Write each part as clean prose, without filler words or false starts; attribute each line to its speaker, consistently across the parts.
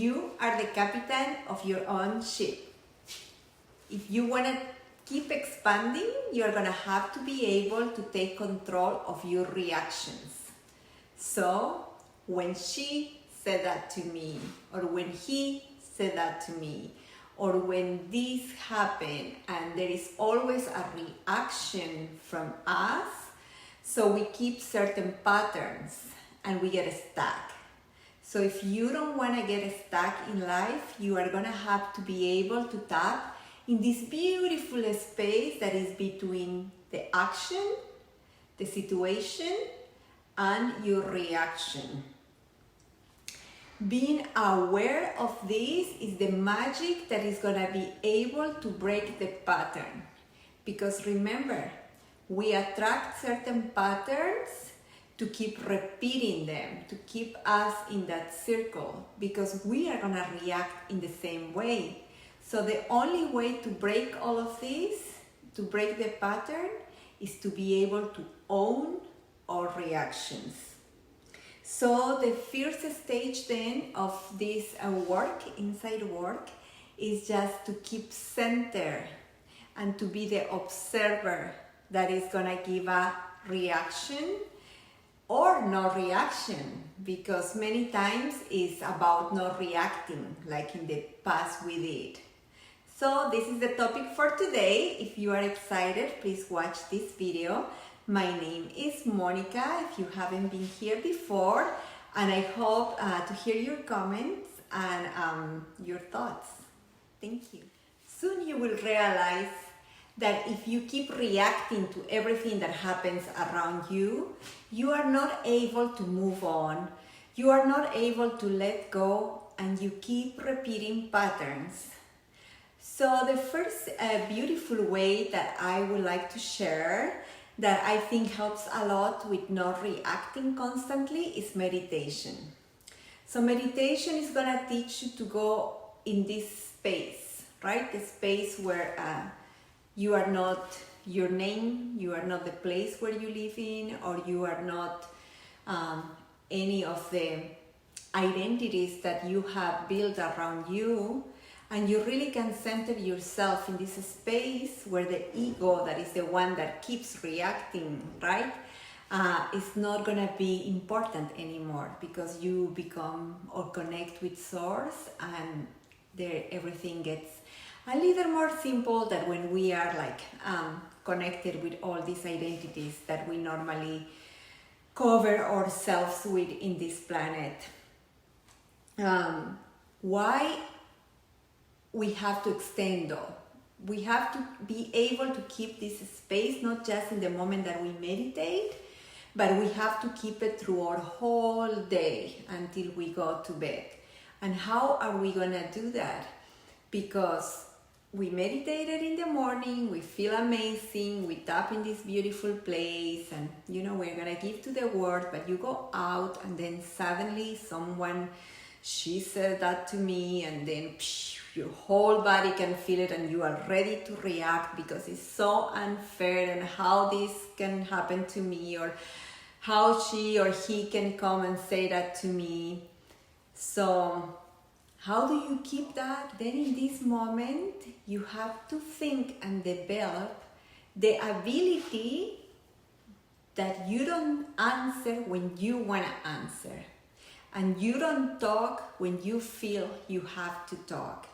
Speaker 1: you are the captain of your own ship. If you want to keep expanding, you're going to have to be able to take control of your reactions. So when she said that to me, or when he said that to me, or when this happened, and there is always a reaction from us, so we keep certain patterns and we get stuck. So if you don't want to get stuck in life, you are going to have to be able to tap in this beautiful space that is between the action, the situation, and your reaction. Being aware of this is the magic that is going to be able to break the pattern. Because remember, we attract certain patterns to keep repeating them, to keep us in that circle, because we are going to react in the same way. So the only way to break all of this, to break the pattern, is to be able to own our reactions. So the first stage then of this work, inside work, is just to keep center and to be the observer that is going to give a reaction or no reaction, because many times it's about not reacting like in the past we did. So this is the topic for today. If you are excited, please watch this video. My name is Monica, if you haven't been here before, and I hope to hear your comments and your thoughts. Thank you. Soon you will realize that if you keep reacting to everything that happens around you, you are not able to move on, you are not able to let go, and you keep repeating patterns. So the first beautiful way that I would like to share that I think helps a lot with not reacting constantly is meditation. So meditation is going to teach you to go in this space, right? The space where you are not your name, you are not the place where you live in, or you are not any of the identities that you have built around you. And you really can center yourself in this space where the ego, that is the one that keeps reacting, right, is not going to be important anymore, because you become or connect with source, and there everything gets a little more simple than when we are like connected with all these identities that we normally cover ourselves with in this planet. Why we have to extend though? We have to be able to keep this space not just in the moment that we meditate, but we have to keep it through our whole day until we go to bed. And how are we gonna do that? Because we meditated in the morning, we feel amazing, we tap in this beautiful place, and we're gonna give to the world, but you go out and then suddenly she said that to me, and then your whole body can feel it, and you are ready to react because it's so unfair, and how this can happen to me, or how she or he can come and say that to me. So how do you keep that? Then in this moment, you have to think and develop the ability that you don't answer when you want to answer. And you don't talk when you feel you have to talk.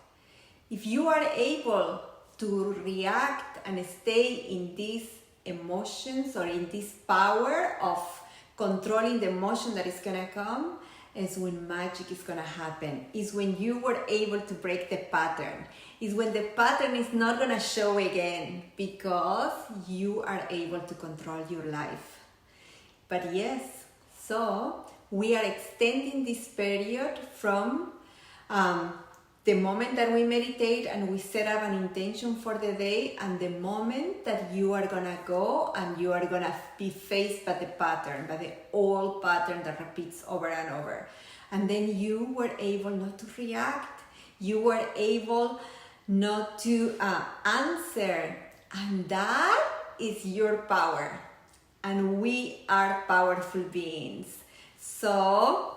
Speaker 1: If you are able to react and stay in these emotions, or in this power of controlling the emotion that is going to come, is when magic is going to happen. Is when you were able to break the pattern. Is when the pattern is not going to show again, because you are able to control your life. But yes, so we are extending this period from the moment that we meditate and we set up an intention for the day, and the moment that you are gonna go and you are gonna be faced by the pattern, by the old pattern that repeats over and over. And then you were able not to react, you were able not to answer, and that is your power. And we are powerful beings. So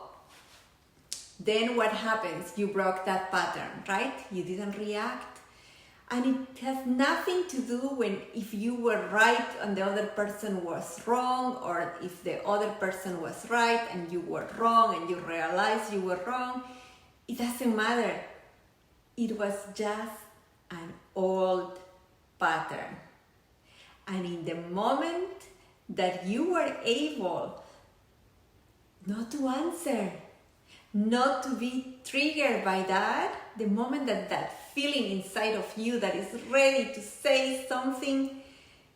Speaker 1: Then what happens? You broke that pattern, right? You didn't react. And it has nothing to do when if you were right and the other person was wrong, or if the other person was right and you were wrong and you realized you were wrong. It doesn't matter. It was just an old pattern. And in the moment that you were able not to answer, not to be triggered by that, the moment that that feeling inside of you that is ready to say something,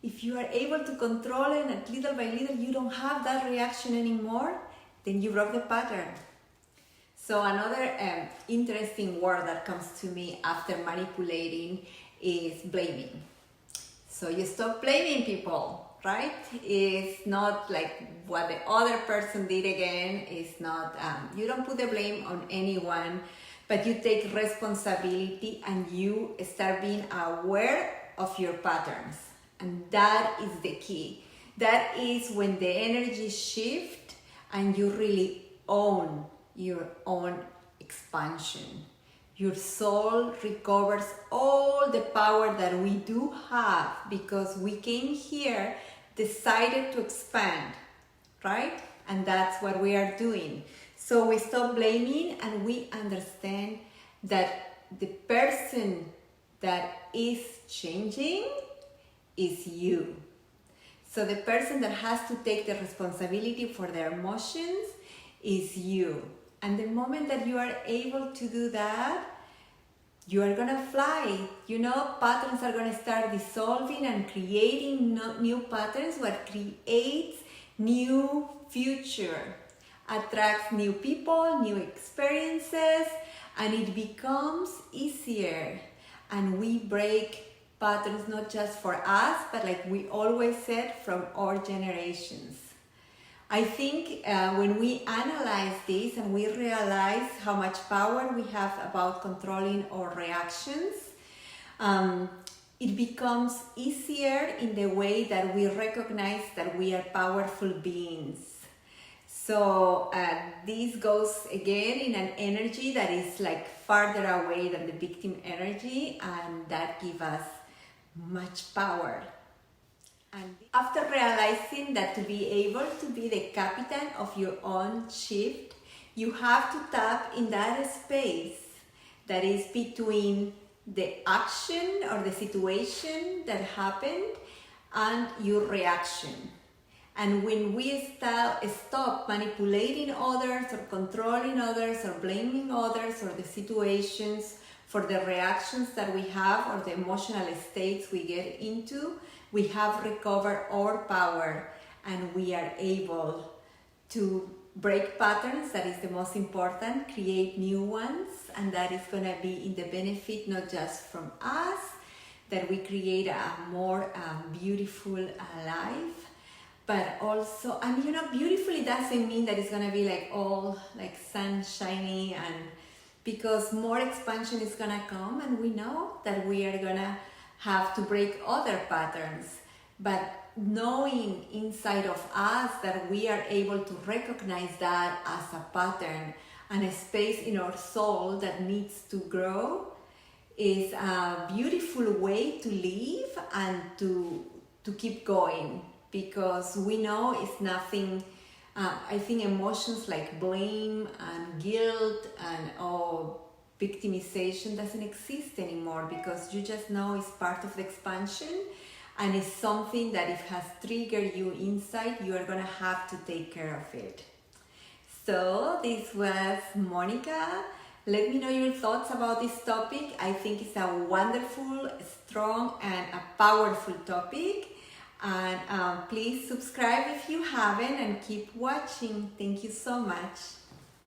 Speaker 1: if you are able to control it and little by little you don't have that reaction anymore, then you broke the pattern. So another interesting word that comes to me after manipulating is blaming. So you stop blaming people, right? It's not like what the other person did again. It's not, you don't put the blame on anyone, but you take responsibility and you start being aware of your patterns. And that is the key. That is when the energy shifts and you really own your own expansion. Your soul recovers all the power that we do have because we came here, decided to expand, right? And that's what we are doing. So we stop blaming and we understand that the person that is changing is you. So the person that has to take the responsibility for their emotions is you. And the moment that you are able to do that, you are gonna fly. You know, patterns are gonna start dissolving and creating new patterns. What creates new future, attracts new people, new experiences, and it becomes easier. And we break patterns not just for us, but like we always said, from our generations. I think when we analyze this and we realize how much power we have about controlling our reactions, it becomes easier in the way that we recognize that we are powerful beings. So this goes again in an energy that is like farther away than the victim energy, and that gives us much power. And after realizing that to be able to be the captain of your own shift, you have to tap in that space that is between the action or the situation that happened and your reaction. And when we stop manipulating others or controlling others or blaming others or the situations for the reactions that we have or the emotional states we get into, we have recovered our power and we are able to break patterns. That is the most important, create new ones, and that is going to be in the benefit not just from us, that we create a more beautiful life, but also, and you know, beautifully doesn't mean that it's going to be like all like sunshiny, and because more expansion is going to come, and we know that we are going to have to break other patterns, but knowing inside of us that we are able to recognize that as a pattern and a space in our soul that needs to grow is a beautiful way to live and to keep going, because we know it's nothing. I think emotions like blame and guilt and victimization doesn't exist anymore, because you just know it's part of the expansion and it's something that if has triggered you inside, you are going to have to take care of it. So this was Monica. Let me know your thoughts about this topic. I think it's a wonderful, strong, and a powerful topic. And please subscribe if you haven't and keep watching. Thank you so much.